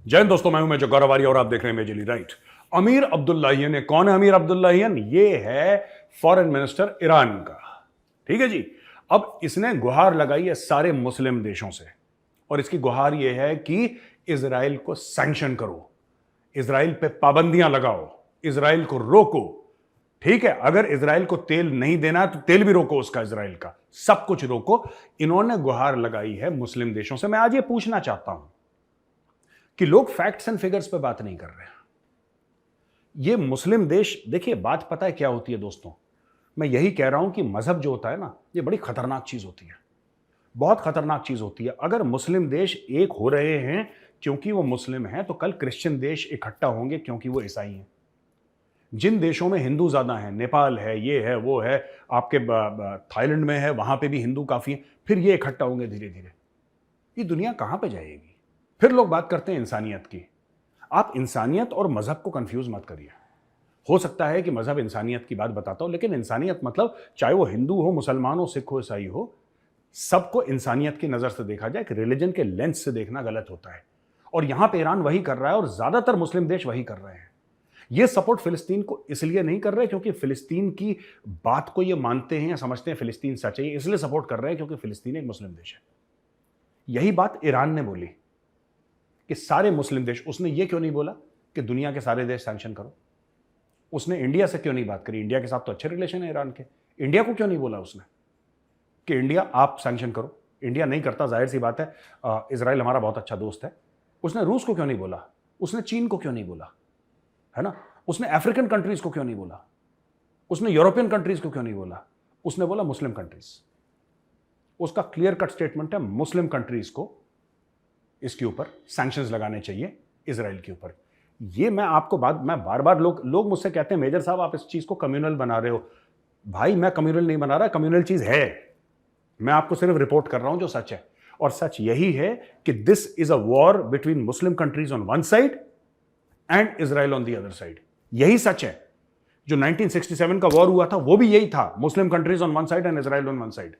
जय हिंद दोस्तों, मैं हूं मेजर गौरव आर्य और आप देख रहे हैं मेजरली राइट। अमीर अब्दुल्लाहियन है। कौन है अमीर अब्दुल्लाहियन? ये है फॉरेन मिनिस्टर ईरान का। ठीक है जी। अब इसने गुहार लगाई है सारे मुस्लिम देशों से, और इसकी गुहार यह है कि इजराइल को सैंक्शन करो, इजराइल पे पाबंदियां लगाओ, इजराइल को रोको। ठीक है, अगर इजराइल को तेल नहीं देना तो तेल भी रोको उसका, इजराइल का सब कुछ रोको। इन्होंने गुहार लगाई है मुस्लिम देशों से। मैं आज ये पूछना चाहता हूं कि लोग फैक्ट्स एंड फिगर्स पे बात नहीं कर रहे हैं। ये मुस्लिम देश, देखिए बात पता है क्या होती है दोस्तों, मैं यही कह रहा हूं कि मजहब जो होता है ना, ये बड़ी खतरनाक चीज होती है, बहुत खतरनाक चीज होती है। अगर मुस्लिम देश एक हो रहे हैं क्योंकि वो मुस्लिम हैं, तो कल क्रिश्चियन देश इकट्ठा होंगे क्योंकि वो ईसाई हैं। जिन देशों में हिंदू ज्यादा हैं, नेपाल है, ये है, वो है, आपके थाईलैंड में है, वहां पे भी हिंदू काफी है, फिर ये इकट्ठा होंगे धीरे धीरे। ये दुनिया कहां पे जाएगी? फिर लोग बात करते हैं इंसानियत की। आप इंसानियत और मजहब को कंफ्यूज मत करिए। हो सकता है कि मजहब इंसानियत की बात बताता हो, लेकिन इंसानियत मतलब चाहे वो हिंदू हो, मुसलमान हो, सिख हो, ईसाई हो, सबको इंसानियत की नजर से देखा जाए। कि रिलीजन के लेंस से देखना गलत होता है, और यहां पे ईरान वही कर रहा है और ज्यादातर मुस्लिम देश वही कर रहे हैं। ये सपोर्ट फिलिस्तीन को इसलिए नहीं कर रहे क्योंकि फिलिस्तीन की बात को ये मानते हैं या समझते हैं फिलिस्तीन सच है, इसलिए सपोर्ट कर रहे हैं क्योंकि फिलिस्तीन एक मुस्लिम देश है। यही बात ईरान ने बोली कि सारे मुस्लिम देश। उसने ये क्यों नहीं बोला कि दुनिया के सारे देश सैंक्शन करो? उसने इंडिया से क्यों नहीं बात करी? इंडिया के साथ तो अच्छे रिलेशन है ईरान के। इंडिया को क्यों नहीं बोला उसने कि इंडिया आप सैंक्शन करो? इंडिया नहीं करता, जाहिर सी बात है, इजराइल हमारा बहुत अच्छा दोस्त है। उसने रूस को क्यों नहीं बोला? उसने चीन को क्यों नहीं बोला? है ना? उसने अफ्रीकन कंट्रीज को क्यों नहीं बोला? उसने यूरोपियन कंट्रीज को क्यों नहीं बोला? उसने बोला मुस्लिम कंट्रीज। उसका क्लियर कट स्टेटमेंट है, मुस्लिम कंट्रीज को इसके ऊपर सैंक्शंस लगाने चाहिए, इजराइल के ऊपर। ये मैं आपको बात, मैं बार बार, लोग मुझसे कहते हैं मेजर साहब आप इस चीज को कम्युनल बना रहे हो। भाई मैं कम्युनल नहीं बना रहा, कम्युनल चीज है। मैं आपको सिर्फ रिपोर्ट कर रहा हूं जो सच है, और सच यही है कि this is a war between Muslim countries on one side and Israel on the other side. यही सच है। जो 1967 का वॉर हुआ था वो भी यही था, Muslim countries on one side and Israel on one side.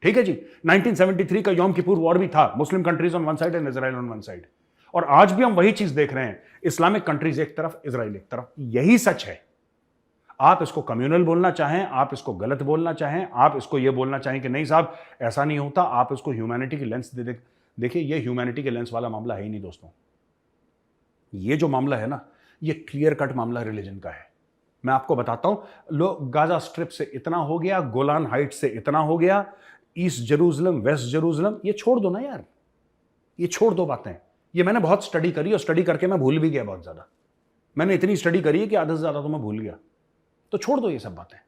ठीक है जी। 1973 का यौम किपुर वॉर भी था, Muslim countries on one side and Israel on one side. और आज भी हम वही चीज देख रहे हैं, इस्लामिक कंट्रीज एक तरफ, इजराइल एक तरफ। यही सच है। आप इसको कम्युनल बोलना चाहें, आप इसको गलत बोलना चाहें, आप इसको यह बोलना चाहें कि नहीं साहब ऐसा नहीं होता, आप इसको ह्यूमैनिटी की लेंस दे देखिए, ये ह्यूमैनिटी के लेंस वाला मामला है ही नहीं दोस्तों। ये जो मामला है ना, ये क्लियर कट मामला रिलीजन का है। मैं आपको बताता हूं, लोग गाजा स्ट्रिप से इतना हो गया, गोलान हाइट से इतना हो गया, ईस्ट जेरूसलम, वेस्ट जेरूसलम, ये छोड़ दो ना यार, ये छोड़ दो बातें। ये मैंने बहुत स्टडी करी, और स्टडी करके मैं भूल भी गया बहुत ज्यादा। मैंने इतनी स्टडी करी है कि आधा से ज्यादा तो मैं भूल गया। तो छोड़ दो ये सब बातें।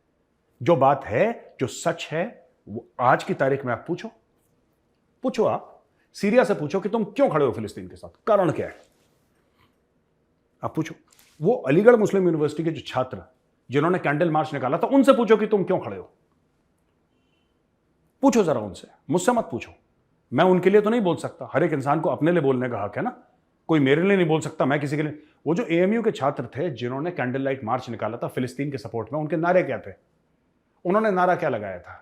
जो बात है, जो सच है, वो आज की तारीख में आप पूछो आप सीरिया से पूछो कि तुम क्यों खड़े हो फिलिस्तीन के साथ, कारण क्या है, आप पूछो। वो अलीगढ़ मुस्लिम यूनिवर्सिटी के जो छात्र जिन्होंने कैंडल मार्च निकाला था, उनसे पूछो कि तुम क्यों खड़े हो। पूछो जरा उनसे, मुझसे मत पूछो। मैं उनके लिए तो नहीं बोल सकता, हर एक इंसान को अपने लिए बोलने का हक है ना। कोई मेरे लिए नहीं बोल सकता, मैं किसी के लिए। वो जो एएमयू के छात्र थे जिन्होंने कैंडल लाइट मार्च निकाला था फिलिस्तीन के सपोर्ट में, उनके नारे क्या थे? उन्होंने नारा क्या लगाया था?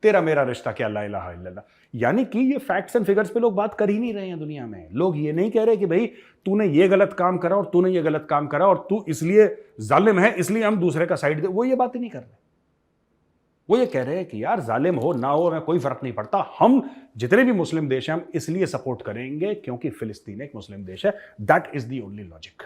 तेरा मेरा रिश्ता क्या, ला इलाहा इल्लल्लाह। यानी कि ये फैक्ट्स एंड फिगर्स पे लोग बात कर ही नहीं रहे हैं दुनिया में। लोग ये नहीं कह रहे कि भाई तूने ये गलत काम करा और तूने ये गलत काम करा और तू इसलिए जालिम है, इसलिए हम दूसरे का साइड दे। वो ये बात ही नहीं कर रहे। वो ये कह रहे हैं कि यार जालिम हो ना हो, हमें कोई फर्क नहीं पड़ता, हम जितने भी मुस्लिम देश हैं हम इसलिए सपोर्ट करेंगे क्योंकि फिलिस्तीन एक मुस्लिम देश है। That is the only logic.